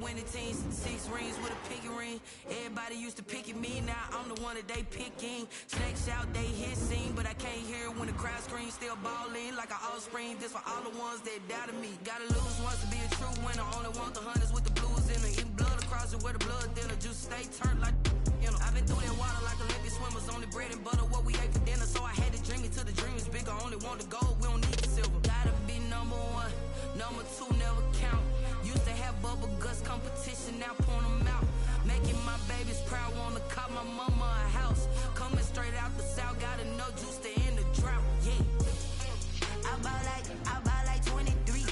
winning teams, 6 rings with a pinky ring. Everybody used to pick at me, now I'm the one that they picking. Snakes out, they hit scene, but I can't hear it when the crowd screams. Still ballin' like an offspring. This for all the ones that doubted me. Gotta lose once to be a true winner. Only want the hunters with the blues in it. Eating blood across it where the blood thinner. Juice stay turned like, you know. I've been through that water like Olympic swimmers. Only bread and butter, what we ate for dinner. So I had to dream it till the dream is bigger. Only want the gold, we don't need the silver. Gotta be number 1, number 2 never count. Used to have bubble guts competition, now point them out. Making my babies proud, wanna cop my mama a house. Coming straight out the south, gotta know juice to end the drought. Yeah, I buy like 23.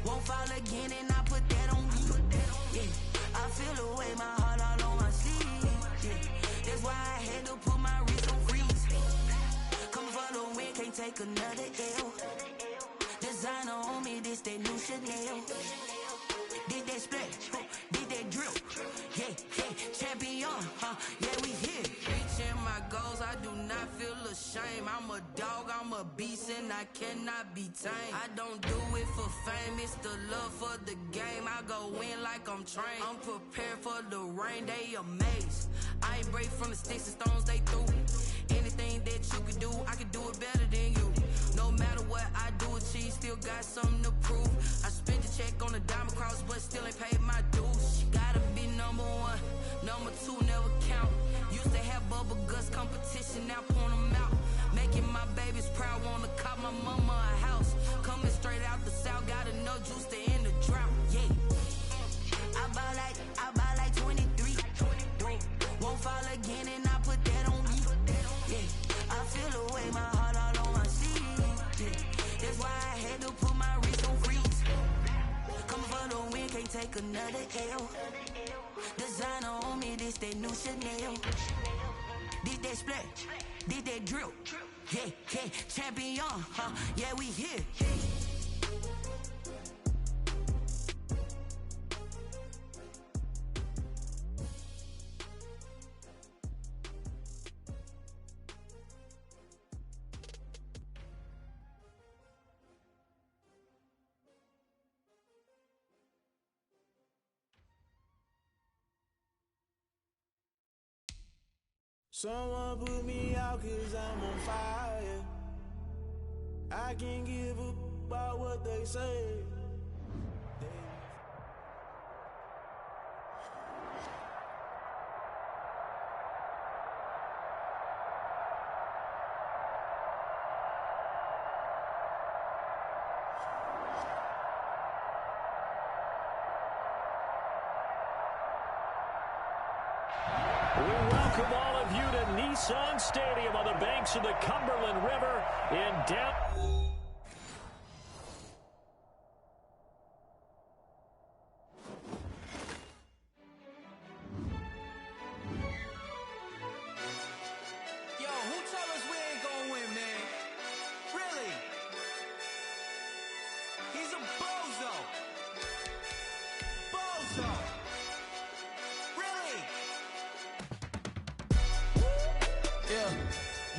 Won't fall again, and I put that on me. Yeah, I feel the way, my heart all on my sleeve. Yeah, that's why I had to put my wrist on freeze. Come for the win, can't take another L. Designer on me, this that new Chanel. Did that split, did that drill. Yeah, champion, yeah, we here. Reaching my goals, I do not feel ashamed. I'm a dog, I'm a beast, and I cannot be tamed. I don't do it for fame, it's the love for the game. I go in like I'm trained. I'm prepared for the rain, they amazed. I ain't break from the sticks and stones they threw. Anything that you can do, I can do it better than you. No matter what I do, achieve, still got something to prove. I spent the check on the diamond cross, but still ain't paid my dues. Gotta be number 1, number 2 never count. Used to have bubble guts competition, now point them out. Making my babies proud, wanna cop my mama a house. Coming straight out the south, gotta know juice to end the drought. Yeah, I buy like 23. Won't fall again, and I put that on me. Yeah, I feel the way, my heart all on my sleeve. Yeah, that's why I had to put my wrist on freeze. Come for the win, can't take another L. Designer on me, this that new Chanel. Did that split, did that drill. Yeah, champion, yeah, we here. Someone put me out 'cause I'm on fire. I can't give up about what they say. We welcome all of you to Nissan Stadium on the banks of the Cumberland River in down. Yo, who tell us we ain't gonna win, man? Really? He's a bozo. Bozo. Really? Yeah,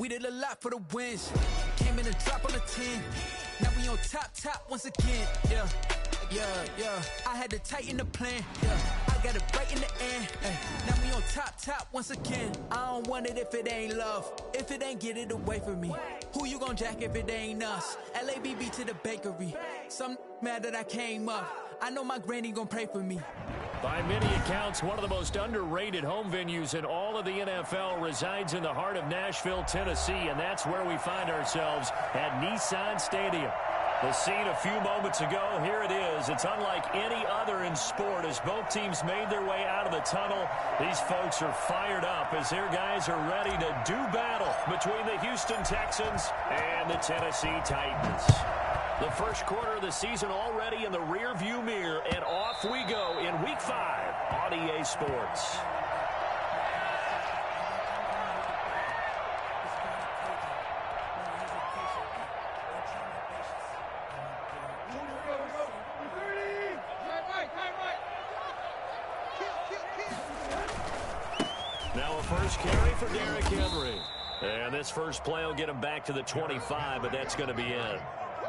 we did a lot for the wins. Came in a drop on a 10. Now we on top once again. Yeah. I had to tighten the plan. Yeah, I got it right in the end. Now we on top once again. I don't want it if it ain't love. If it ain't, get it away from me. Who you gon' jack if it ain't us? LABB to the bakery. Some mad that I came up. I know my granny gon' pray for me. By many accounts, one of the most underrated home venues in all of the NFL resides in the heart of Nashville, Tennessee, and that's where we find ourselves at Nissan Stadium. The scene a few moments ago, here it is. It's unlike any other in sport as both teams made their way out of the tunnel. These folks are fired up as their guys are ready to do battle between the Houston Texans and the Tennessee Titans. The first quarter of the season already in the rearview mirror, and off we go in Week 5 on EA Sports. Now a first carry for Derrick Henry. And this first play will get him back to the 25, but that's going to be it.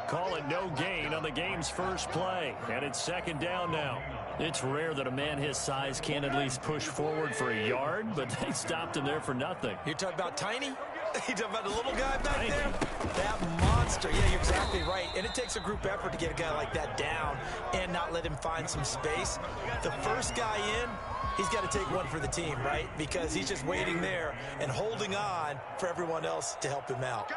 Call it no gain on the game's first play, and it's second down now. It's rare that a man his size can't at least push forward for a yard, but they stopped him there for nothing. You're talking about Tiny? You talking about the little guy back there? That monster. Yeah, you're exactly right. And it takes a group effort to get a guy like that down and not let him find some space. The first guy in, he's got to take one for the team, right? Because he's just waiting there and holding on for everyone else to help him out.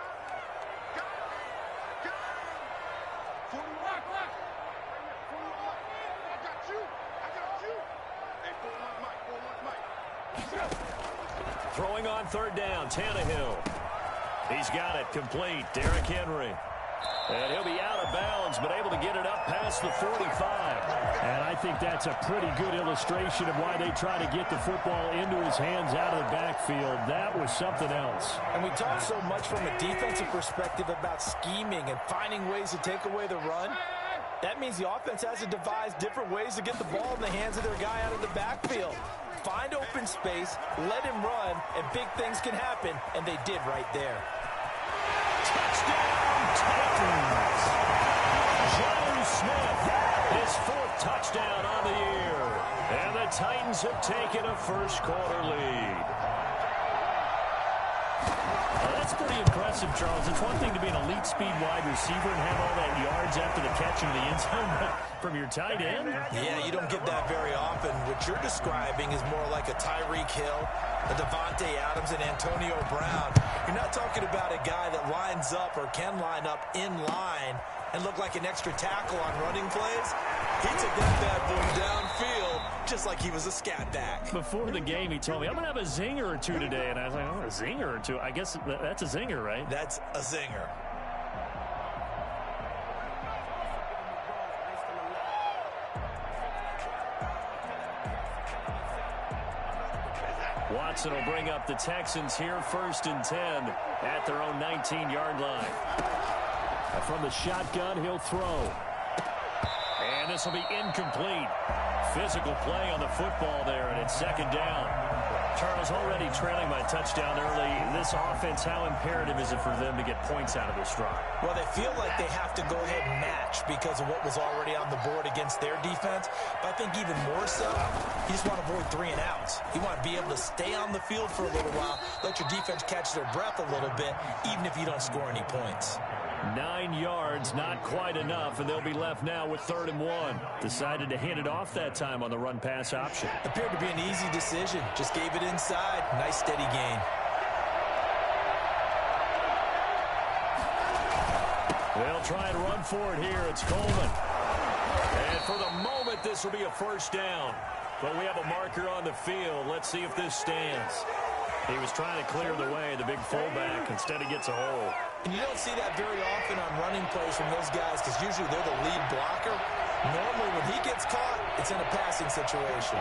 Throwing on third down, Tannehill. He's got it complete. Derrick Henry. And he'll be out of bounds, but able to get it up past the 45. And I think that's a pretty good illustration of why they try to get the football into his hands out of the backfield. That was something else. And we talk so much from a defensive perspective about scheming and finding ways to take away the run. That means the offense has to devise different ways to get the ball in the hands of their guy out of the backfield. Find open space, let him run, and big things can happen, and they did right there. Touchdown, Titans! Joe Smith, his fourth touchdown on the year. And the Titans have taken a first-quarter lead. That's pretty impressive, Charles. It's one thing to be an elite speed wide receiver and have all that yards after the catch into the end zone, but from your tight end? Yeah, you don't get that very often. What you're describing is more like a Tyreek Hill, a Devontae Adams, and Antonio Brown. You're not talking about a guy that lines up or can line up in line and look like an extra tackle on running plays. He took that bad boy downfield just like he was a scat back. Before the game, he told me, I'm going to have a zinger or two today. And I was like, oh, a zinger or two? I guess that's a zinger, right? That's a zinger. Watson will bring up the Texans here, 1st and 10 at their own 19-yard line. From the shotgun, he'll throw. And this will be incomplete. Physical play on the football there, and it's 2nd down. Charles, already trailing by touchdown early. This offense, how imperative is it for them to get points out of this drive? Well, they feel like they have to go ahead and match because of what was already on the board against their defense. But I think even more so, you just want to avoid 3 and outs. You want to be able to stay on the field for a little while, let your defense catch their breath a little bit, even if you don't score any points. 9 yards, not quite enough, and they'll be left now with 3rd and 1. Decided to hand it off that time on the run-pass option. Appeared to be an easy decision. Just gave it inside. Nice, steady gain. They'll try and run for it here. It's Coleman. And for the moment, this will be a 1st down. But we have a marker on the field. Let's see if this stands. He was trying to clear the way, the big fullback. Instead, he gets a hold. And you don't see that very often on running plays from those guys because usually they're the lead blocker. Normally, when he gets caught, it's in a passing situation.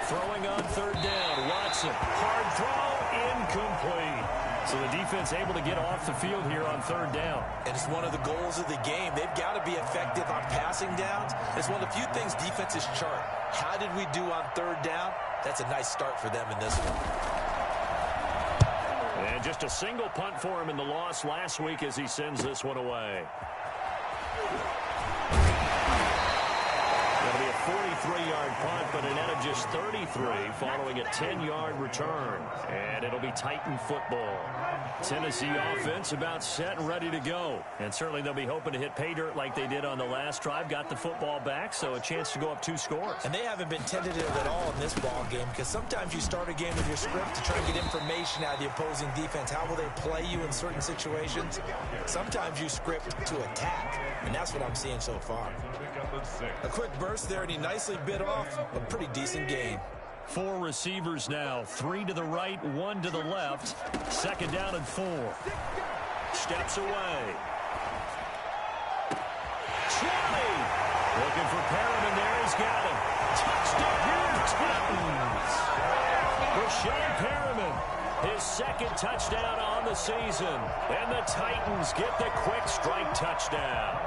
Throwing on 3rd down, Watson. Hard throw, incomplete. So the defense able to get off the field here on 3rd down. And it's one of the goals of the game. They've got to be effective on passing downs. It's one of the few things defenses chart. How did we do on 3rd down? That's a nice start for them in this one. And just a single punt for him in the loss last week as he sends this one away. That'll be a 43-yard punt, but a net of just 33 following a 10-yard return. And it'll be Titan football. Tennessee offense about set and ready to go. And certainly they'll be hoping to hit pay dirt like they did on the last drive. Got the football back, so a chance to go up 2 scores. And they haven't been tentative at all in this ball game because sometimes you start a game with your script to try and get information out of the opposing defense. How will they play you in certain situations? Sometimes you script to attack, and that's what I'm seeing so far. A quick burst there, and he nicely bit off a pretty decent gain. 4 receivers now, 3 to the right, 1 to the left. 2nd down and 4. Steps away. 20. Looking for Perriman there. He's got him. Touchdown, Titans. Rashawn Perriman, his 2nd touchdown on the season. And the Titans get the quick strike touchdown.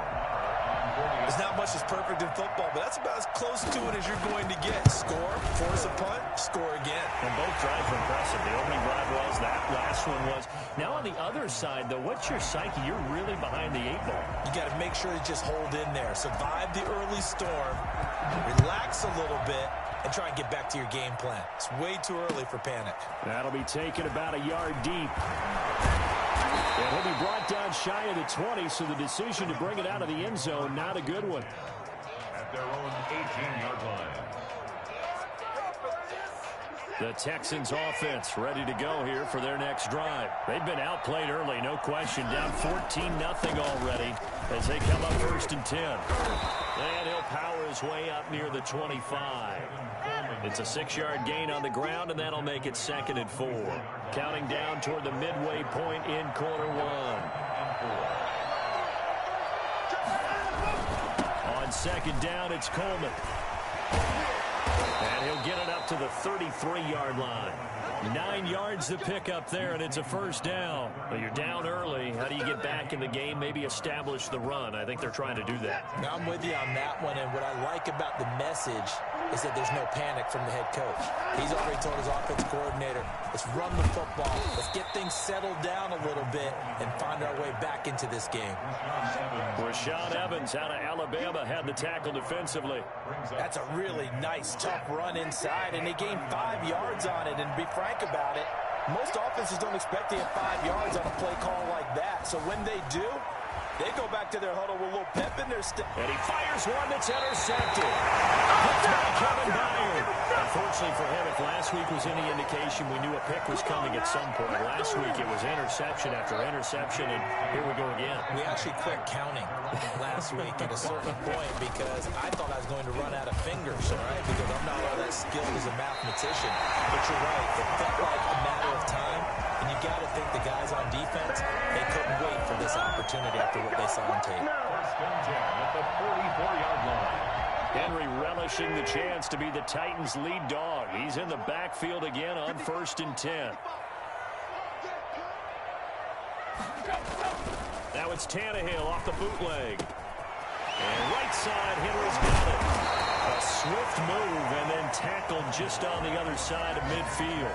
There's not much that's perfect in football, but that's about as close to it as you're going to get. Score, force a punt, score again. And both drives were impressive. The opening drive was, that last one was. Now on the other side, though, what's your psyche? You're really behind the 8 ball. You got to make sure you just hold in there. Survive the early storm, relax a little bit, and try and get back to your game plan. It's way too early for panic. That'll be taken about a yard deep. And he'll be brought down shy of the 20, so the decision to bring it out of the end zone, not a good one. At their own 18-yard line. The Texans offense ready to go here for their next drive. They've been outplayed early, no question. Down 14-0 already as they come up 1st and 10. And he'll power his way up near the 25. It's a 6-yard gain on the ground, and that'll make it 2nd and 4. Counting down toward the midway point in quarter 1. On 2nd down, it's Coleman. And he'll get it up to the 33-yard line. 9 yards to pick up there, and it's a 1st down. But you're down early. How do you get back in the game, maybe establish the run? I think they're trying to do that. Now, I'm with you on that one, and what I like about the message is that there's no panic from the head coach. He's already told his offensive coordinator, let's run the football, let's get things settled down a little bit and find our way back into this game. Rashaan Evans out of Alabama had the tackle defensively. That's a really nice, tough run inside, and they gained 5 yards on it. And to be frank about it, most offenses don't expect to get 5 yards on a play call like that. So when they do, they go back to their huddle with a little pep in their step. And he fires one that's intercepted. Picked by Kevin Byard. Unfortunately for him, if last week was any indication, we knew a pick was coming at some point. Last week it was interception after interception, and here we go again. We actually quit counting last week at a certain point because I thought I was going to run out of fingers, all right, because I'm not all that skilled as a mathematician. But you're right, it felt like a matter of time, and you got to think the guys on defense, they couldn't wait for this opportunity after what they saw on tape. 1st and 10 at the 44-yard line. Henry relishing the chance to be the Titans' lead dog. He's in the backfield again on 1st and 10. Now it's Tannehill off the bootleg. And right side, Henry's got it. A swift move and then tackled just on the other side of midfield.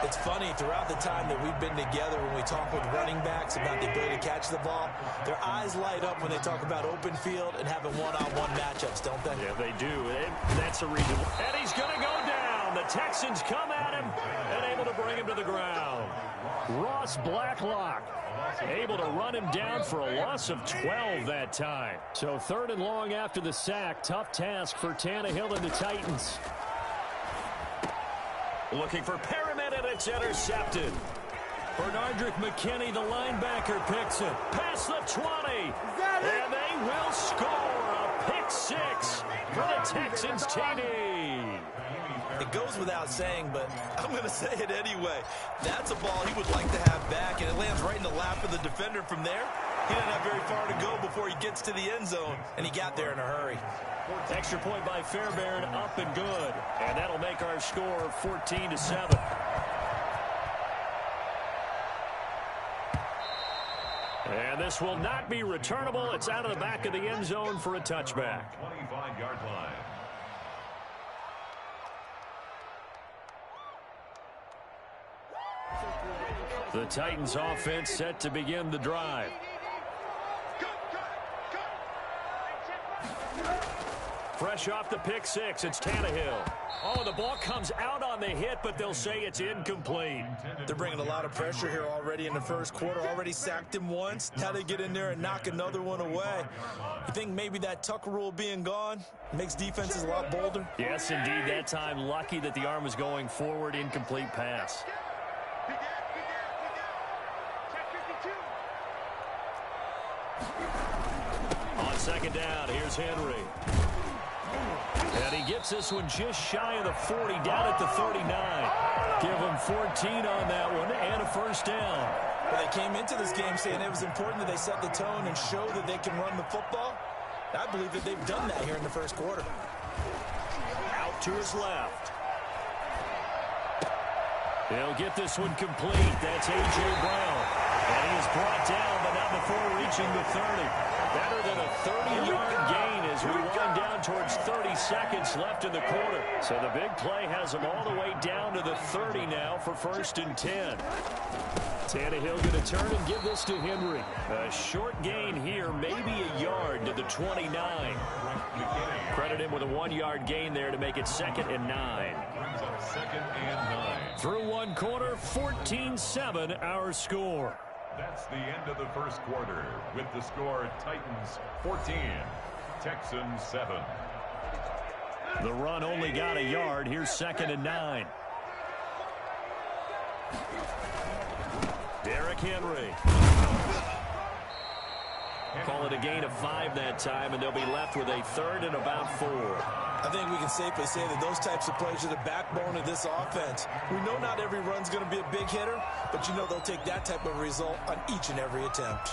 It's funny, throughout the time that we've been together, when we talk with running backs about the ability to catch the ball, their eyes light up when they talk about open field and having one-on-one matchups, don't they? Yeah, they do. And that's a reason. And he's going to go down. The Texans come at him and able to bring him to the ground. Ross Blacklock able to run him down for a loss of 12 that time. So 3rd and long after the sack. Tough task for Tannehill and the Titans. Looking for Perriman, and it's intercepted. Bernardrick McKinney, the linebacker, picks it. Past the 20. And they will score a pick 6 for the Texans TD. It goes without saying, but I'm going to say it anyway. That's a ball he would like to have back, and it lands right in the lap of the defender from there. He doesn't have very far to go before he gets to the end zone, and he got there in a hurry. Extra point by Fairbairn, up and good. And that'll make our score 14-7. And this will not be returnable. It's out of the back of the end zone for a touchback. 25-yard line. The Titans offense set to begin the drive. Fresh off the pick 6, it's Tannehill. Oh, the ball comes out on the hit, but they'll say it's incomplete. They're bringing a lot of pressure here already in the first quarter. Already sacked him once. Now they get in there and knock another one away. You think maybe that Tucker rule being gone makes defenses a lot bolder? Yes, indeed. That time, lucky that the arm was going forward. Incomplete pass. On 2nd down, here's Henry. And he gets this one just shy of the 40, down at the 39. Give him 14 on that one and a 1st down. Well, they came into this game saying it was important that they set the tone and show that they can run the football. I believe that they've done that here in the first quarter. Out to his left. He'll get this one complete. That's A.J. Brown. And he is brought down, but not before reaching the 30. Better than a 30-yard gain as we wind down towards 30 seconds left in the quarter. So the big play has them all the way down to the 30 now for 1st and 10. Tannehill going to turn and give this to Henry. A short gain here, maybe a yard to the 29. Credit him with a 1-yard gain there to make it 2nd and 9. Second and 9. Through one quarter, 14-7 our score. That's the end of the first quarter with the score Titans 14, Texans 7. The run only got a yard. Here's 2nd and 9. Derrick Henry. Call it a gain of 5 that time, and they'll be left with a 3rd and about 4. I think we can safely say that those types of plays are the backbone of this offense. We know not every run's going to be a big hitter, but you know they'll take that type of result on each and every attempt.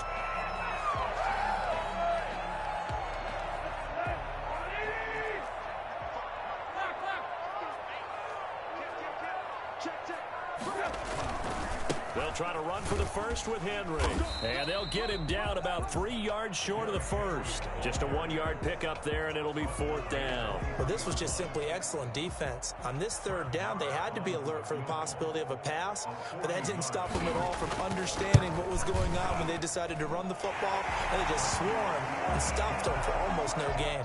They'll try to run for the first with Henry. And they'll get him down about 3 yards short of the first. Just a 1-yard pickup there, and it'll be 4th down. Well, this was just simply excellent defense. On this 3rd down, they had to be alert for the possibility of a pass, but that didn't stop them at all from understanding what was going on when they decided to run the football, and they just swarmed and stopped them for almost no gain.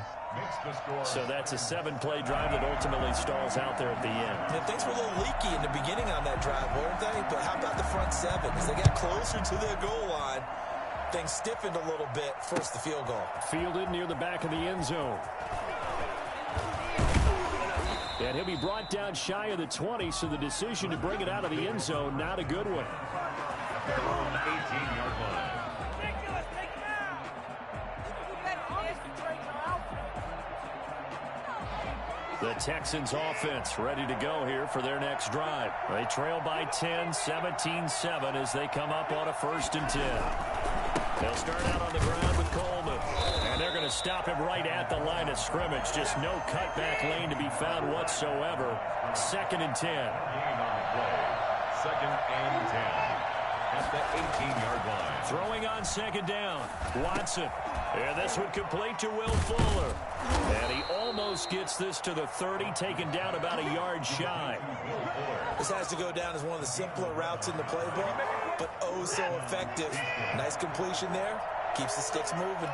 So that's a 7-play drive that ultimately stalls out there at the end. And things were a little leaky in the beginning on that drive, weren't they? But how about the front 7? As they got closer to their goal line, things stiffened a little bit, forced the field goal. Fielded near the back of the end zone. And he'll be brought down shy of the 20, so the decision to bring it out of the end zone, not a good one. Their own 18-yard line. The Texans offense ready to go here for their next drive. They trail by 10, 17-7 as they come up on a 1st and 10. They'll start out on the ground with Coleman. And they're going to stop him right at the line of scrimmage. Just no cutback lane to be found whatsoever. 2nd and 10. Gain on the play. 2nd and 10. At the 18-yard line. Throwing on 2nd down. Watson. And this one complete to Will Fuller. And he almost gets this to the 30, taken down about a yard shy. This has to go down as one of the simpler routes in the playbook, but oh so effective. Nice completion there. Keeps the sticks moving.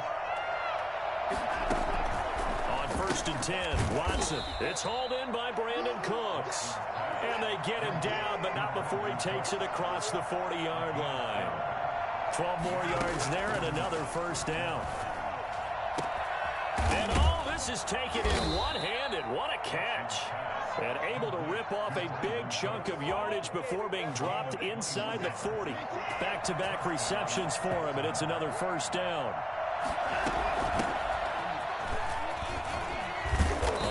On 1st and 10, Watson. It's hauled in by Brandon Cooks. And they get him down, but not before he takes it across the 40-yard line. 12 more yards there and another 1st down. And all this is taken in one-handed. What a catch. And able to rip off a big chunk of yardage before being dropped inside the 40. Back-to-back receptions for him, and it's another 1st down.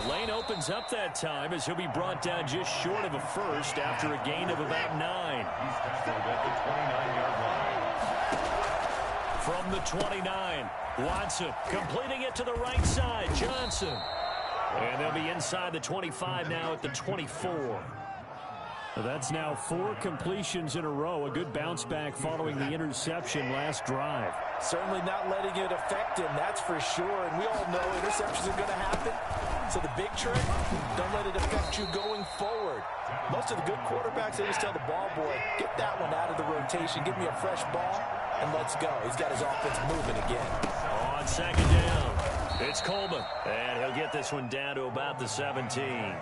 The lane opens up that time as he'll be brought down just short of a 1st after a gain of about 9. He's tackled at the 29-yard line. From the 29, Watson completing it to the right side. Johnson. And they'll be inside the 25 now at the 24. That's now 4 completions in a row. A good bounce back following the interception last drive. Certainly not letting it affect him, that's for sure. And we all know interceptions are going to happen. So the big trick, don't let it affect you going forward. Most of the good quarterbacks, they just tell the ball boy, get that one out of the rotation, give me a fresh ball, and let's go. He's got his offense moving again. On 2nd down, it's Coleman. And he'll get this one down to about the 17.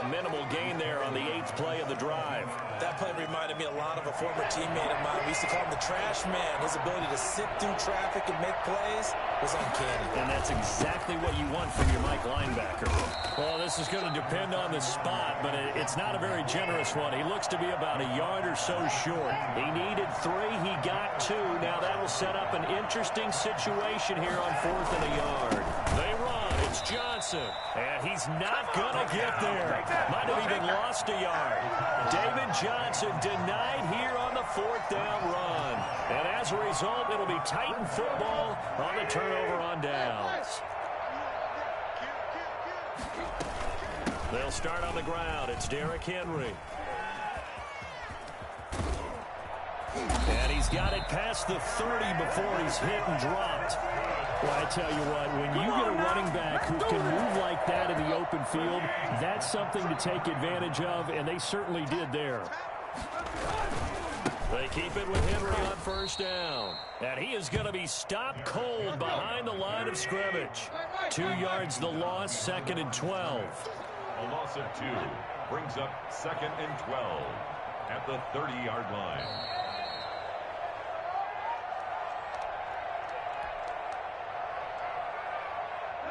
A minimal gain there on the 8th play of the drive. That play reminded me a lot of a former teammate of mine. We used to call him the trash man. His ability to sit through traffic and make plays was uncanny. And that's exactly what you want from your Mike linebacker. Well, this is going to depend on the spot, but it's not a very generous one. He looks to be about a yard or so short. He needed 3. He got 2. Now that'll set up an interesting situation here on 4th and a yard. They run. It's Johnson. And he's not going to get there. Might have even lost a yard. David Johnson denied here on the 4th down run. And as a result, it'll be Titan football on the turnover on downs. They'll start on the ground. It's Derrick Henry. And he's got it past the 30 before he's hit and dropped. Well, I tell you what, when you get a running back who can move like that in the open field, that's something to take advantage of, and they certainly did there. They keep it with Henry on first down. And he is going to be stopped cold behind the line of scrimmage. 2 yards the loss, 2nd and 12. A loss of 2 brings up 2nd and 12 at the 30-yard line.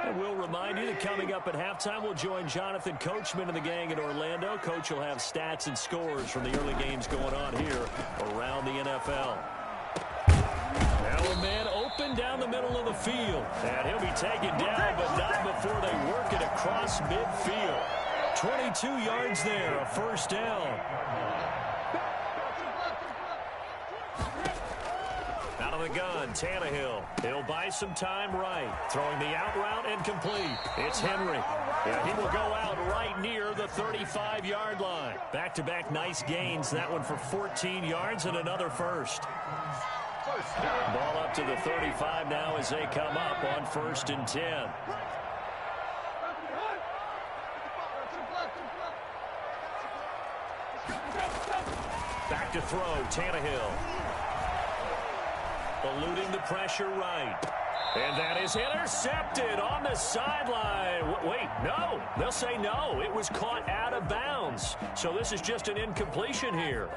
And we'll remind you that coming up at halftime, we'll join Jonathan Coachman and the gang in Orlando. Coach will have stats and scores from the early games going on here around the NFL. Now a man open down the middle of the field. And he'll be taken down, but not before they work it across midfield. 22 yards there, a first down. Out of the gun, Tannehill. He'll buy some time right. Throwing the out route and complete. It's Henry. Yeah, he will go out right near the 35-yard line. Back-to-back nice gains. That one for 14 yards and another first. Ball up to the 35 now as they come up on 1st and 10. Back to throw, Tannehill. Eluding the pressure right. And that is intercepted on the sideline. Wait, no. They'll say no. It was caught out of bounds. So this is just an incompletion here.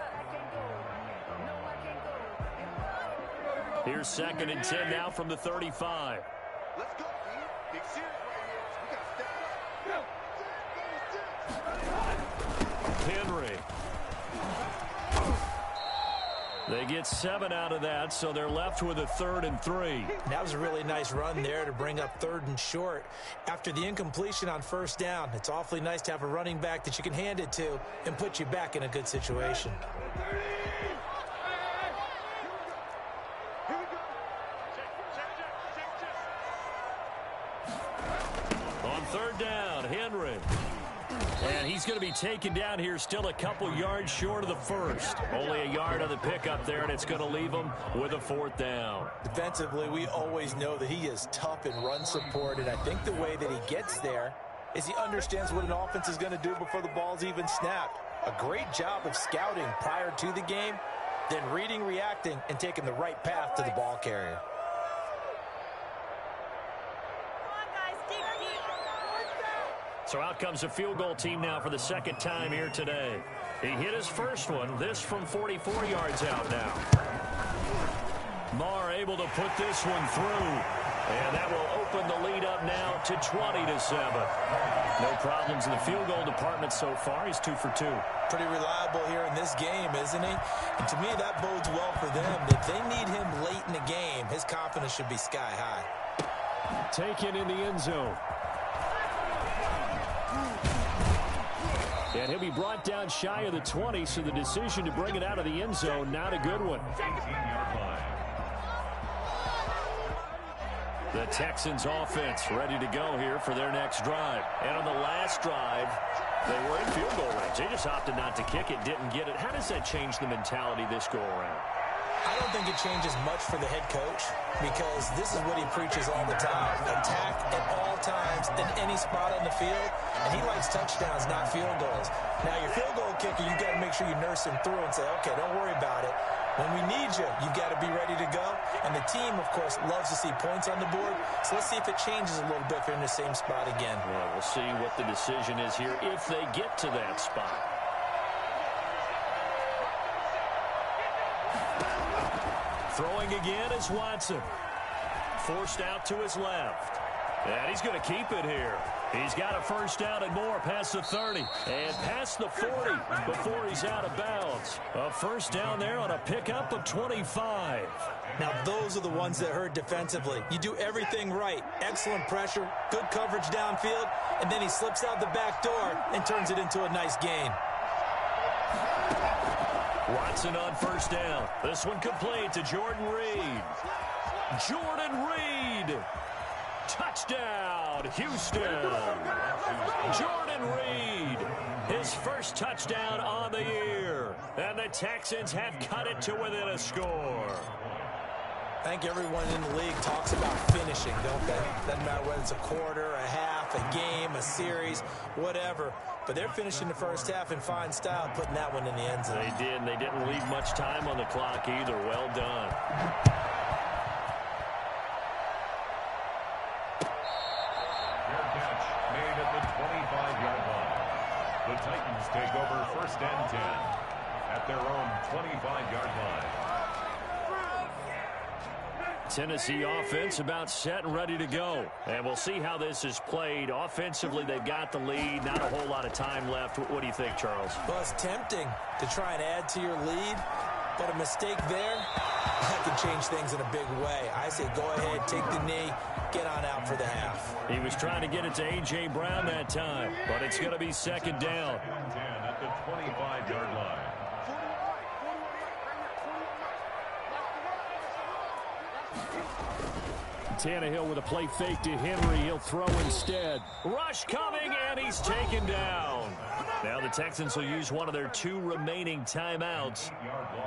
Here's 2nd and 10 now from the 35. Let's go, man. Big series right here. We got to step up. Henry. They get 7 out of that, so they're left with a 3rd and 3. That was a really nice run there to bring up 3rd and short. After the incompletion on 1st down, it's awfully nice to have a running back that you can hand it to and put you back in a good situation. On 3rd down, Henry. And he's going to be taken down here still a couple yards short of the first. Only a yard on the pickup there, and it's going to leave him with a 4th down. Defensively, we always know that he is tough in run support, and I think the way that he gets there is he understands what an offense is going to do before the ball's even snapped. A great job of scouting prior to the game, then reading, reacting, and taking the right path to the ball carrier. So out comes a field goal team now for the 2nd time here today. He hit his first one, this from 44 yards out now. Marr able to put this one through. And that will open the lead up now to 20-7. No problems in the field goal department so far. He's 2 for 2. Pretty reliable here in this game, isn't he? And to me, that bodes well for them. If they need him late in the game, his confidence should be sky high. Taken in the end zone. And he'll be brought down shy of the 20, so the decision to bring it out of the end zone, not a good one. 18-yard line. The Texans offense ready to go here for their next drive. And on the last drive, they were in field goal range. They just opted not to kick it, didn't get it. How does that change the mentality this go around? I don't think it changes much for the head coach because this is what he preaches all the time. Attack at all times in any spot on the field, and he likes touchdowns, not field goals. Now, your field goal kicker, you've got to make sure you nurse him through and say, okay, don't worry about it. When we need you, you've got to be ready to go. And the team, of course, loves to see points on the board. So let's see if it changes a little bit if they're in the same spot again. Well, we'll see what the decision is here if they get to that spot. Throwing again is Watson. Forced out to his left. And he's going to keep it here. He's got a first down and more past the 30 and past the 40 before he's out of bounds. A first down there on a pickup of 25. Now, those are the ones that hurt defensively. You do everything right. Excellent pressure, good coverage downfield, and then he slips out the back door and turns it into a nice gain. Watson on first down. This one complete to Jordan Reed. Jordan Reed. Touchdown, Houston. Jordan Reed, his first touchdown on the year. And the Texans have cut it to within a score. I think everyone in the league talks about finishing, don't they? Doesn't matter whether it's a quarter, a half, a game, a series, whatever. But they're finishing the first half in fine style, putting that one in the end zone. They did, and they didn't leave much time on the clock either. Well done. Fair catch made at the 25-yard line. The Titans take over 1st and 10 at their own 25-yard line. Tennessee offense about set and ready to go. And we'll see how this is played. Offensively, they've got the lead. Not a whole lot of time left. What do you think, Charles? Well, it's tempting to try and add to your lead, but a mistake there, that can change things in a big way. I say go ahead, take the knee, get on out for the half. He was trying to get it to A.J. Brown that time, but it's going to be 2nd down. 10 at the 25-yard line. Tannehill with a play fake to Henry. He'll throw instead. Rush coming, and he's taken down. Now the Texans will use one of their 2 remaining timeouts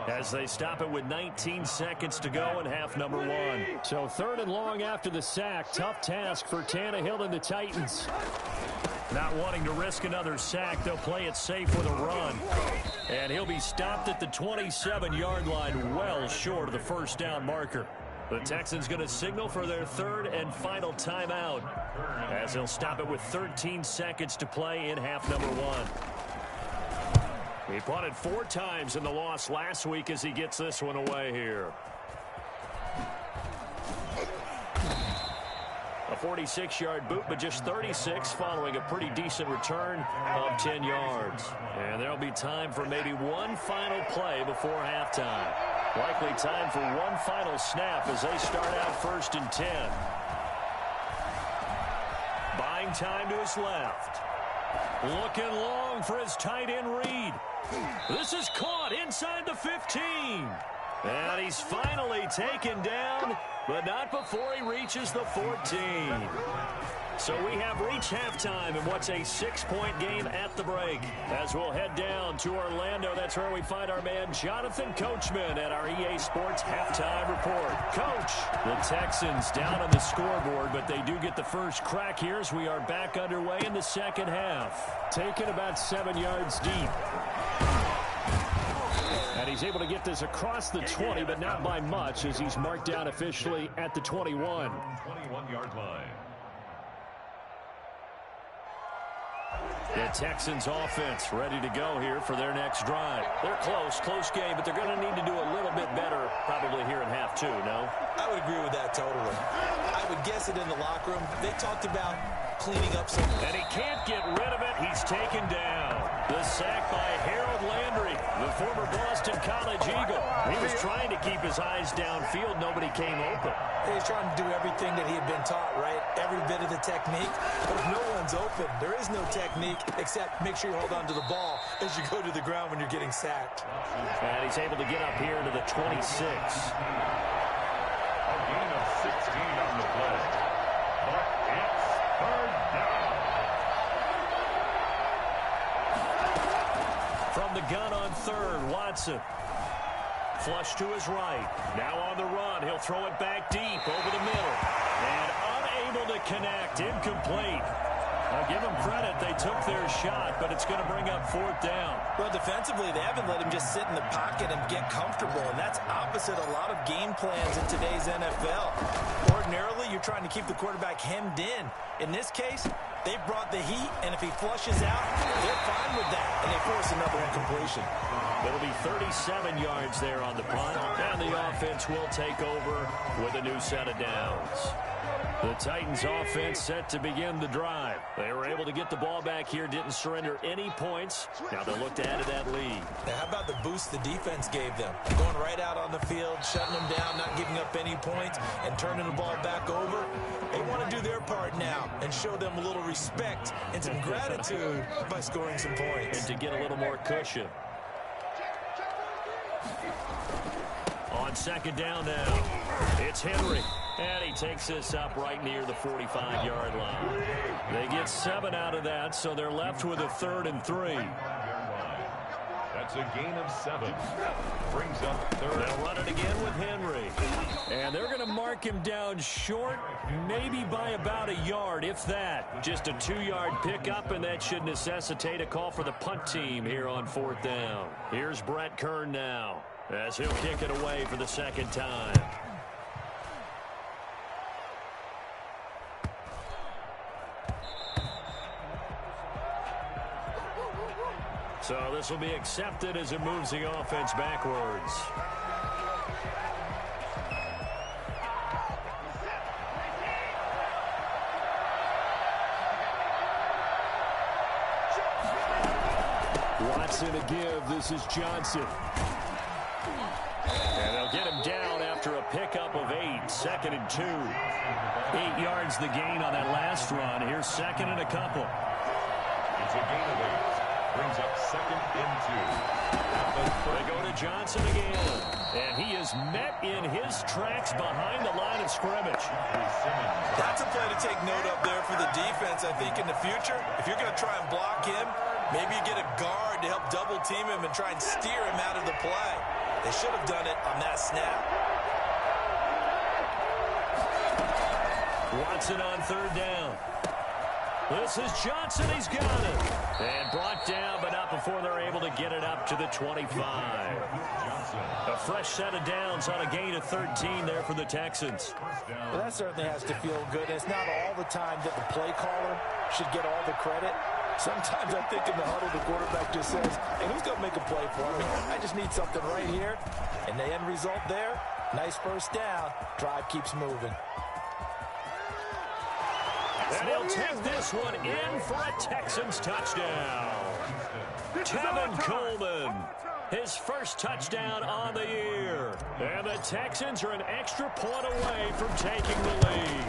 as they stop it with 19 seconds to go in half number 1. So 3rd and long after the sack. Tough task for Tannehill and the Titans. Not wanting to risk another sack, they'll play it safe with a run. And he'll be stopped at the 27-yard line, well short of the 1st down marker. The Texans going to signal for their 3rd and final timeout as they'll stop it with 13 seconds to play in half number 1. He punted 4 times in the loss last week as he gets this one away here. A 46-yard boot, but just 36 following a pretty decent return of 10 yards. And there'll be time for maybe one final play before halftime. Likely time for one final snap as they start out 1st and 10. Buying time to his left. Looking long for his tight end Reed. This is caught inside the 15. And he's finally taken down, but not before he reaches the 14. So we have reached halftime in what's a 6-point game at the break. As we'll head down to Orlando, that's where we find our man Jonathan Coachman at our EA Sports Halftime Report. Coach, the Texans down on the scoreboard, but they do get the first crack here as we are back underway in the 2nd half. Taken about 7 yards deep. And he's able to get this across the 20, but not by much as he's marked down officially at the 21. 21-yard line. The Texans offense ready to go here for their next drive. They're close game, but they're going to need to do a little bit better probably here in half 2, no? I would agree with that totally. I would guess it in the locker room. They talked about cleaning up some. And he can't get rid of it. He's taken down. The sack by Harold Landry, the former Boston College Eagle. He was trying to keep his eyes downfield. Nobody came open. He's trying to do everything that he had been taught, right? Every bit of the technique. But if no one's open, there is no technique except make sure you hold on to the ball as you go to the ground when you're getting sacked. And he's able to get up here to the 26. A gain of 16 on the play. But it's 3rd down. From the gun on 3rd, Watson. Flush to his right. Now on the run. He'll throw it back deep over the middle. And unable to connect. Incomplete. I'll give them credit. They took their shot, but it's going to bring up 4th down. Well, defensively, they haven't let him just sit in the pocket and get comfortable, and that's opposite a lot of game plans in today's NFL. Ordinarily, you're trying to keep the quarterback hemmed in. In this case, they brought the heat, and if he flushes out, they're fine with that, and they force another incompletion. It'll be 37 yards there on the punt, and the offense will take over with a new set of downs. The Titans offense set to begin the drive. They were able to get the ball back here, didn't surrender any points. Now they'll look to add to that lead. Now, how about the boost the defense gave them? Going right out on the field, shutting them down, not giving up any points, and turning the ball back over. They want to do their part now and show them a little respect and some gratitude by scoring some points. And to get a little more cushion. On 2nd down now, it's Henry. And he takes this up right near the 45-yard line. They get 7 out of that, so they're left with a 3rd and 3. That That's a gain of 7. Brings up third. They'll run it again with Henry. And they're going to mark him down short, maybe by about a yard, if that. Just a 2-yard pickup, and that should necessitate a call for the punt team here on 4th down. Here's Brett Kern now, as he'll kick it away for the second time. So this will be accepted as it moves the offense backwards. Watson to give. This is Johnson. And they'll get him down after a pickup of 8. 2nd and 2. 8 yards the gain on that last run. Here's 2nd and a couple. It's a gain of 8. Brings up 2nd and 2. They go to Johnson again. And he is met in his tracks behind the line of scrimmage. That's a play to take note of there for the defense. I think in the future, if you're going to try and block him, maybe you get a guard to help double team him and try and steer him out of the play. They should have done it on that snap. Watson on 3rd down. This is Johnson. He's got it. And brought down, but not before they're able to get it up to the 25. A fresh set of downs on a gain of 13 there for the Texans. Well, that certainly has to feel good. And it's not all the time that the play caller should get all the credit. Sometimes I think in the huddle, the quarterback just says, hey, who's going to make a play for me? I just need something right here. And the end result there, nice first down. Drive keeps moving. And he'll take this one in for a Texans touchdown. Tevin Coleman, his first touchdown on the year. And the Texans are an extra point away from taking the lead.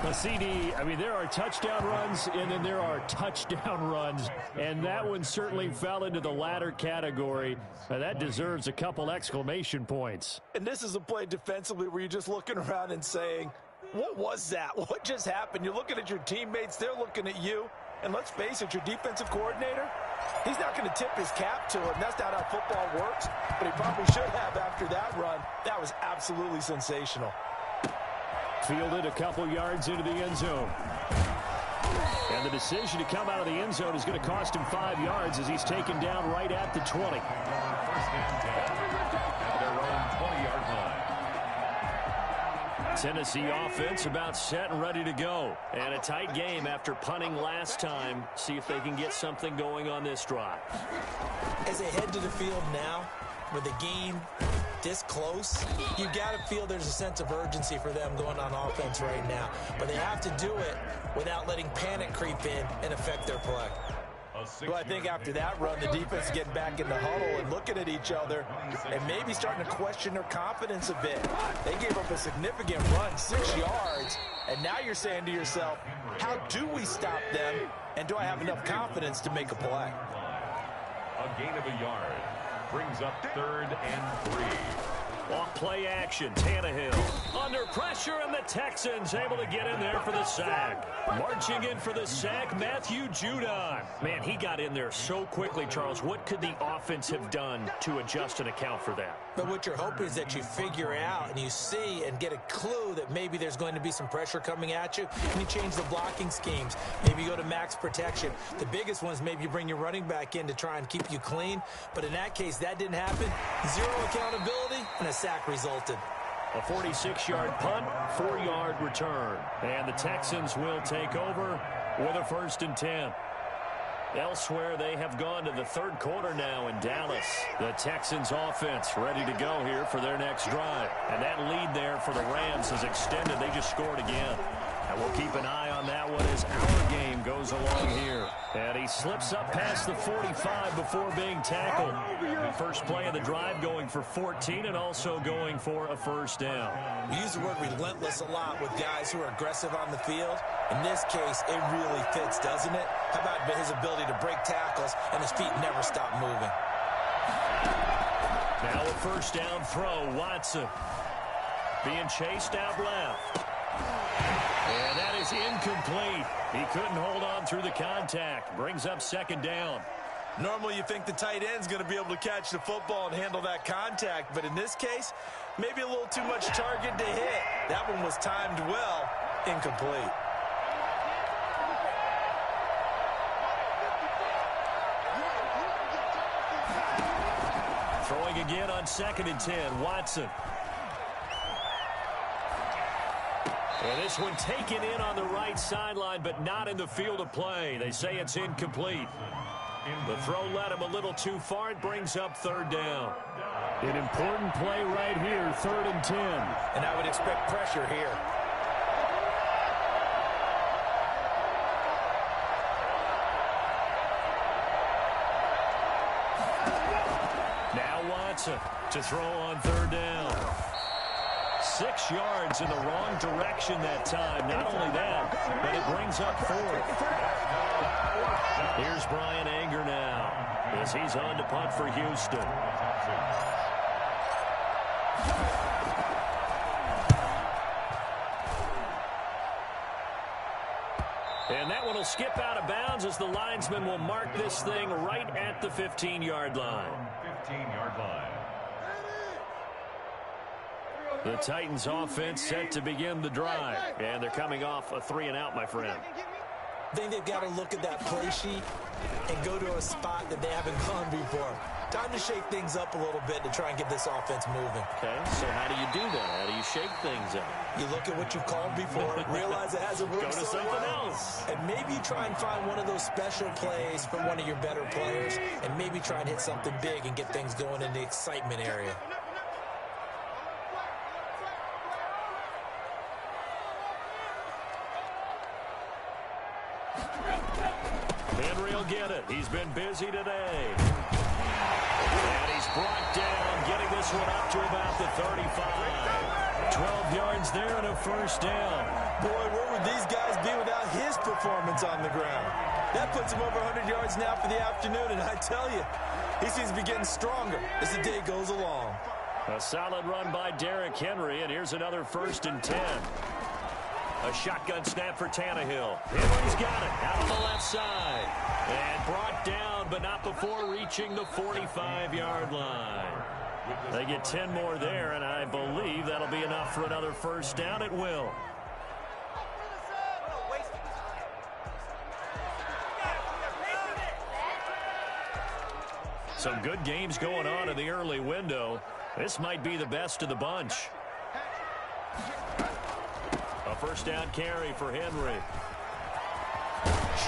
Now, CD, I mean, there are touchdown runs, and then there are touchdown runs, and that one certainly fell into the latter category. That deserves a couple exclamation points. And this is a play defensively where you're just looking around and saying, what was that? What just happened? You're looking at your teammates. They're looking at you. And let's face it, your defensive coordinator, he's not going to tip his cap to him. That's not how football works. But he probably should have after that run. That was absolutely sensational. Fielded a couple yards into the end zone. And the decision to come out of the end zone is going to cost him 5 yards as he's taken down right at the 20. First and 10 at their own 20-yard line. Tennessee offense about set and ready to go. And a tight game after punting last time. See if they can get something going on this drive. As they head to the field now, with the game this close, you've got to feel there's a sense of urgency for them going on offense right now. But they have to do it without letting panic creep in and affect their play. Well, I think after that run, the defense is getting back in the huddle and looking at each other and maybe starting to question their confidence a bit. They gave up a significant run, 6 yards, and now you're saying to yourself, how do we stop them, and do I have enough confidence to make a play? A gain of a yard brings up 3rd and 3. Off play action, Tannehill under pressure, and the Texans able to get in there for the sack. Marching in for the sack, Matthew Judon. Man, he got in there so quickly, Charles. What could the offense have done to adjust and account for that? But what you're hoping is that you figure out and you see and get a clue that maybe there's going to be some pressure coming at you, and you change the blocking schemes. Maybe you go to max protection. The biggest ones, maybe you bring your running back in to try and keep you clean. But in that case, that didn't happen. Zero accountability, and a sack resulted. A 46-yard punt, 4-yard return. And the Texans will take over with a 1st and 10. Elsewhere, they have gone to the 3rd quarter now in Dallas. The Texans offense ready to go here for their next drive. And that lead there for the Rams is extended. They just scored again. And we'll keep an eye on that one as our game goes along here. And he slips up past the 45 before being tackled. First play of the drive going for 14 and also going for a 1st down. We use the word relentless a lot with guys who are aggressive on the field. In this case, it really fits, doesn't it? How about his ability to break tackles and his feet never stop moving? Now a 1st down throw, Watson. Being chased out left. And that is incomplete. He couldn't hold on through the contact. Brings up 2nd down. Normally you think the tight end's going to be able to catch the football and handle that contact, but in this case, maybe a little too much target to hit. That one was timed well, incomplete. Throwing again on 2nd and 10, Watson. And this one taken in on the right sideline, but not in the field of play. They say it's incomplete. The throw led him a little too far. It brings up 3rd down. An important play right here, 3rd and 10. And I would expect pressure here. Now Watson to throw on 3rd down. 6 yards in the wrong direction that time. Not only that, but it brings up 4th. Here's Brian Anger now as he's on to punt for Houston. And that one will skip out of bounds as the linesman will mark this thing right at the 15-yard line. 15-yard line. The Titans offense set to begin the drive. And they're coming off a 3-and-out, my friend. I think they've got to look at that play sheet and go to a spot that they haven't gone before. Time to shake things up a little bit to try and get this offense moving. Okay, so how do you do that? How do you shake things up? You look at what you've called before, realize it hasn't worked Go to so something well, else. and maybe try and find one of those special plays from one of your better players, and maybe try and hit something big and get things going in the excitement area. Henry will get it. He's been busy today. And he's brought down, getting this one up to about the 35. 12 yards there and a 1st down. Boy, where would these guys be without his performance on the ground? That puts him over 100 yards now for the afternoon, and I tell you, he seems to be getting stronger as the day goes along. A solid run by Derrick Henry, and here's another 1st and 10. A shotgun snap for Tannehill. Henry's got it out on the left side. And brought down, but not before reaching the 45-yard line. They get 10 more there, and I believe that'll be enough for another 1st down. It will. Some good games going on in the early window. This might be the best of the bunch. A 1st down carry for Henry.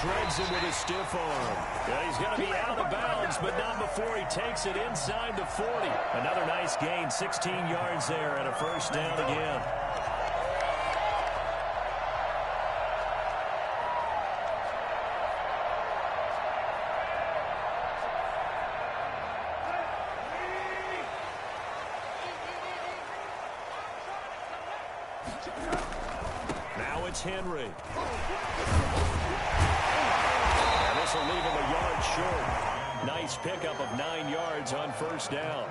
Shreds him with a stiff arm. Yeah, he's going to be out of bounds, but not before he takes it inside the 40. Another nice gain, 16 yards there, and a 1st down again. Now it's Henry. And this will leave him a yard short. Nice pickup of 9 yards on 1st down.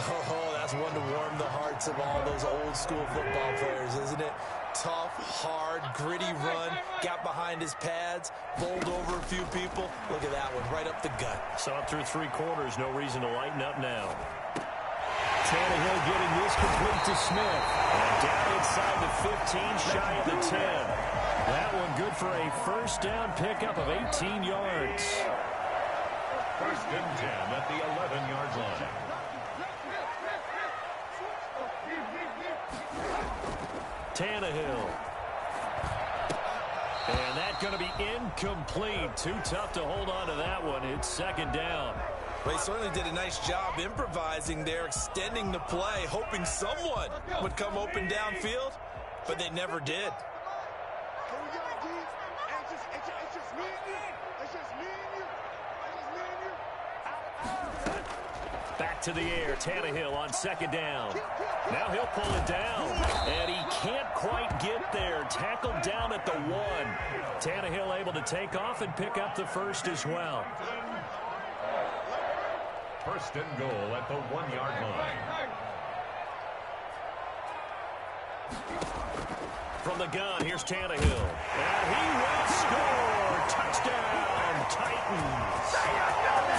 Oh, that's one to warm the hearts of all those old school football players, isn't it? Tough, hard, gritty run, got behind his pads, bowled over a few people. Look at that one, right up the gut. Saw it through 3 quarters, no reason to lighten up now. Tannehill getting this complete to Smith. And down inside the 15, shy of the 10. That one good for a 1st down pickup of 18 yards. 1st and 10 at the 11-yard line. Tannehill. And that's going to be incomplete. Too tough to hold on to that one. It's 2nd down. Well, he certainly did a nice job improvising there, extending the play, hoping someone would come open downfield, but they never did. Back to the air, Tannehill on 2nd down. Now he'll pull it down, and he can't quite get there. Tackled down at the 1. Tannehill able to take off and pick up the 1st as well. 1st and goal at the 1-yard line. From the gun, here's Tannehill. And he will score. Touchdown, Titans.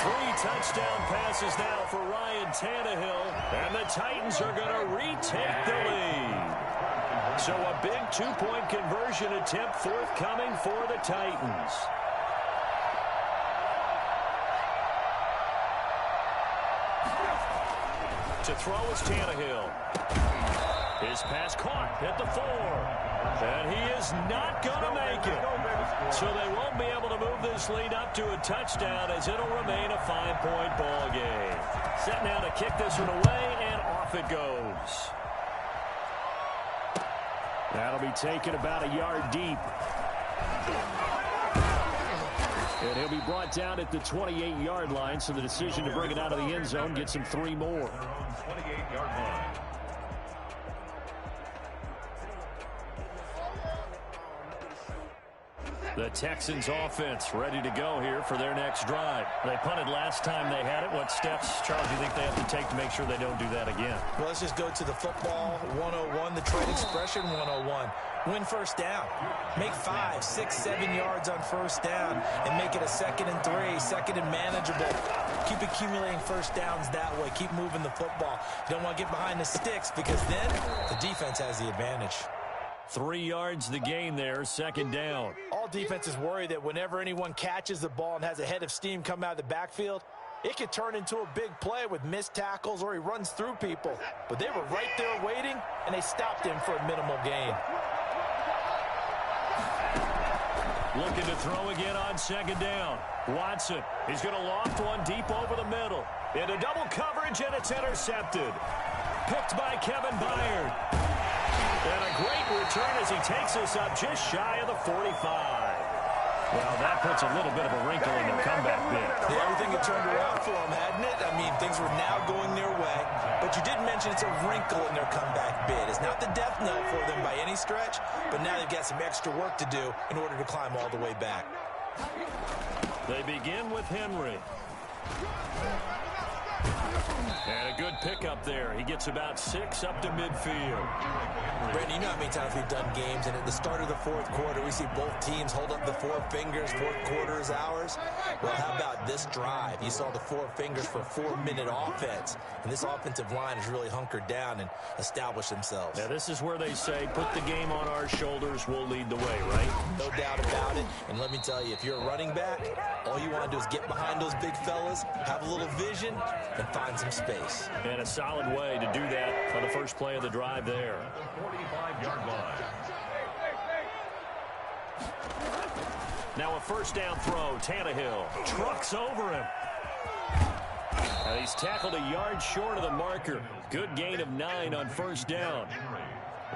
3 touchdown passes now for Ryan Tannehill, and the Titans are going to retake the lead. So a big 2-point conversion attempt forthcoming for the Titans. To throw is Tannehill. His pass caught at the 4. And he is not going to make it. So they won't be able to move this lead up to a touchdown as it'll remain a 5-point ball game. Set now to kick this one away, and off it goes. That'll be taken about a yard deep. And he'll be brought down at the 28-yard line, so the decision to bring it out of the end zone gets him 3 more. 28-yard line. The Texans offense ready to go here for their next drive. They punted last time they had it. What steps, Charles, do you think they have to take to make sure they don't do that again? Well, let's just go to the football 101, the trade expression 101. Win first down. Make 5, 6, 7 yards on first down and make it a 2nd and 3, 2nd and manageable. Keep accumulating first downs that way. Keep moving the football. You don't want to get behind the sticks because then the defense has the advantage. 3 yards the gain there, 2nd down. All defenses worry that whenever anyone catches the ball and has a head of steam come out of the backfield, it could turn into a big play with missed tackles or he runs through people. But they were right there waiting, and they stopped him for a minimal gain. Looking to throw again on 2nd down. Watson, he's going to loft one deep over the middle. Into double coverage, and it's intercepted. Picked by Kevin Byard. And a great return as he takes us up just shy of the 45. Well, that puts a little bit of a wrinkle in the comeback bid. Yeah, everything had turned around for them, hadn't it? I mean, things were now going their way. But you did mention it's a wrinkle in their comeback bid. It's not the death knell for them by any stretch, but now they've got some extra work to do in order to climb all the way back. They begin with Henry. And a good pickup there. He gets about 6 up to midfield. Brandon, you know how many times we've done games, and at the start of the 4th quarter, we see both teams hold up the 4 fingers, 4th quarter is ours. Well, how about this drive? You saw the 4 fingers for a 4-minute offense, and this offensive line has really hunkered down and established themselves. Now, this is where they say, put the game on our shoulders, we'll lead the way, right? No doubt about it, and let me tell you, if you're a running back, all you want to do is get behind those big fellas, have a little vision, and find some space. And a solid way to do that for the first play of the drive there. 45-yard line. Now a first down throw. Tannehill trucks over him. And he's tackled a yard short of the marker. Good gain of 9 on first down.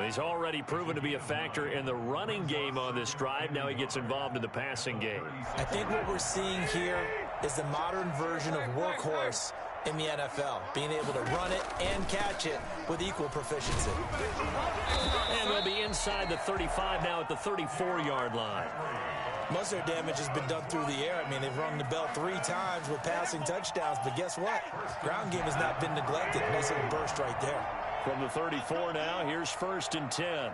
He's already proven to be a factor in the running game on this drive. Now he gets involved in the passing game. I think what we're seeing here is the modern version of workhorse in the NFL, being able to run it and catch it with equal proficiency. And they'll be inside the 35 now at the 34-yard line. Most of their damage has been done through the air. I mean, they've rung the bell 3 times with passing touchdowns, but guess what? Ground game has not been neglected. Nice little burst right there. From the 34 now, here's 1st and 10.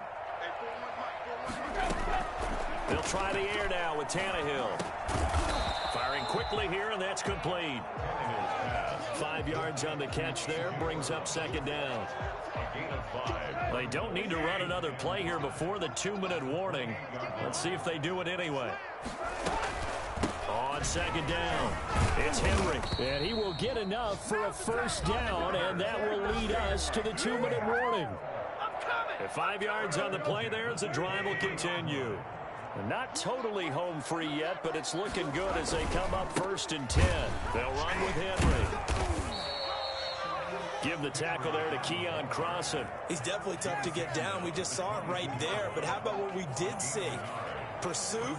They'll try the air now with Tannehill. Firing quickly here, and that's complete. 5 yards on the catch there, brings up 2nd down. They don't need to run another play here before the 2-minute warning. Let's see if they do it anyway. On 2nd down, it's Henry. And he will get enough for a first down, and that will lead us to the 2-minute warning. At 5 yards on the play there as the drive will continue. Not totally home free yet, but it's looking good as they come up 1st and 10. They'll run with Henry. Give the tackle there to Keon Crossan. He's definitely tough to get down. We just saw it right there. But how about what we did see? Pursuit,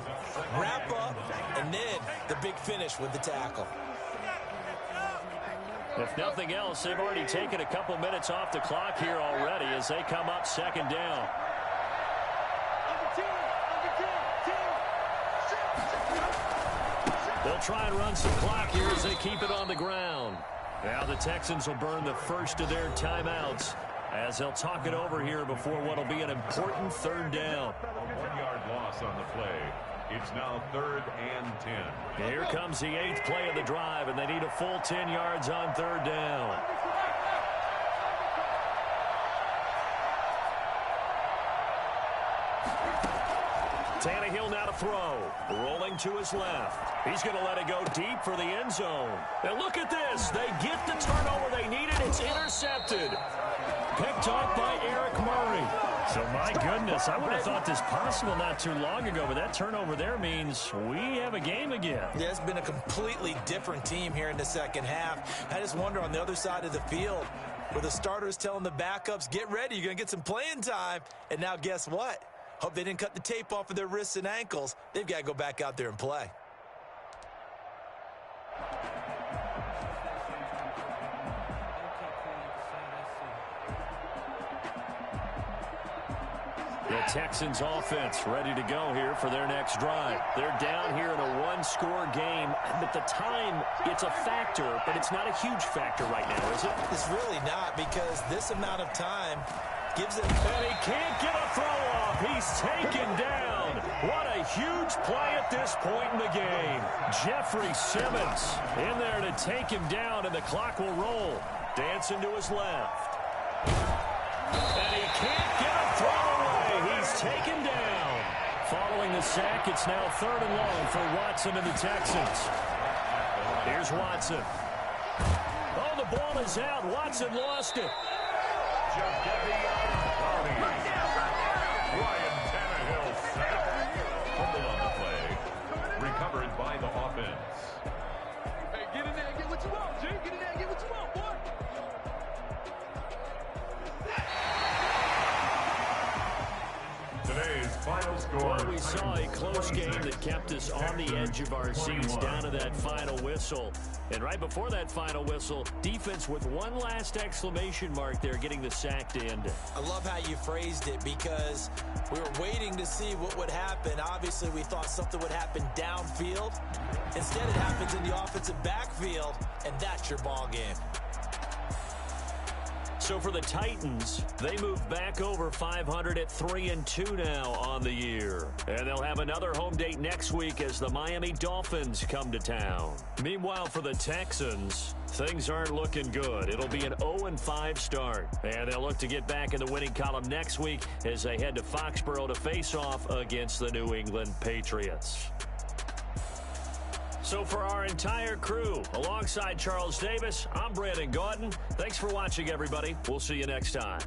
wrap up, and then the big finish with the tackle. If nothing else, they've already taken a couple minutes off the clock here already as they come up 2nd down. They'll try and run some clock here as they keep it on the ground. Now the Texans will burn the first of their timeouts as they'll talk it over here before what will be an important 3rd down. A 1-yard loss on the play. It's now 3rd and 10. Here comes the 8th play of the drive, and they need a full 10 yards on 3rd down. Tannehill now to throw. Rolling to his left. He's going to let it go deep for the end zone. And look at this. They get the turnover they needed. It's intercepted. Picked off by Eric Murray. So, my goodness, I would have thought this possible not too long ago, but that turnover there means we have a game again. Yeah, it's been a completely different team here in the second half. I just wonder on the other side of the field where the starters telling the backups, get ready, you're going to get some playing time. And now guess what? Hope they didn't cut the tape off of their wrists and ankles. They've got to go back out there and play. The Texans offense ready to go here for their next drive. They're down here in a one-score game. At the time, it's a factor, but it's not a huge factor right now, is it? It's really not, because this amount of time gives them... And he can't get a throw off. He's taken down. What a huge play at this point in the game. Jeffrey Simmons in there to take him down, and the clock will roll. Dancing to his left. And he can't get a throw away. He's taken down. Following the sack, it's now 3rd and long for Watson and the Texans. Here's Watson. Oh, the ball is out. Watson lost it. Ryan Tannehill sacked. Fumble on the play. Recovered by the offense. Hey, get in there and get what you want, G. Get in there and get what you want, boy. Today's final score. Well, we saw a close game that kept us on the edge of our seats down to that final whistle. And right before that final whistle, defense with one last exclamation mark there, getting the sack to end it. I love how you phrased it, because we were waiting to see what would happen. Obviously, we thought something would happen downfield. Instead, it happens in the offensive backfield, and that's your ball game. So for the Titans, they move back over 500 at 3-2 now on the year. And they'll have another home date next week as the Miami Dolphins come to town. Meanwhile, for the Texans, things aren't looking good. It'll be an 0-5 start. And they'll look to get back in the winning column next week as they head to Foxborough to face off against the New England Patriots. So for our entire crew, alongside Charles Davis, I'm Brandon Gaudin. Thanks for watching, everybody. We'll see you next time.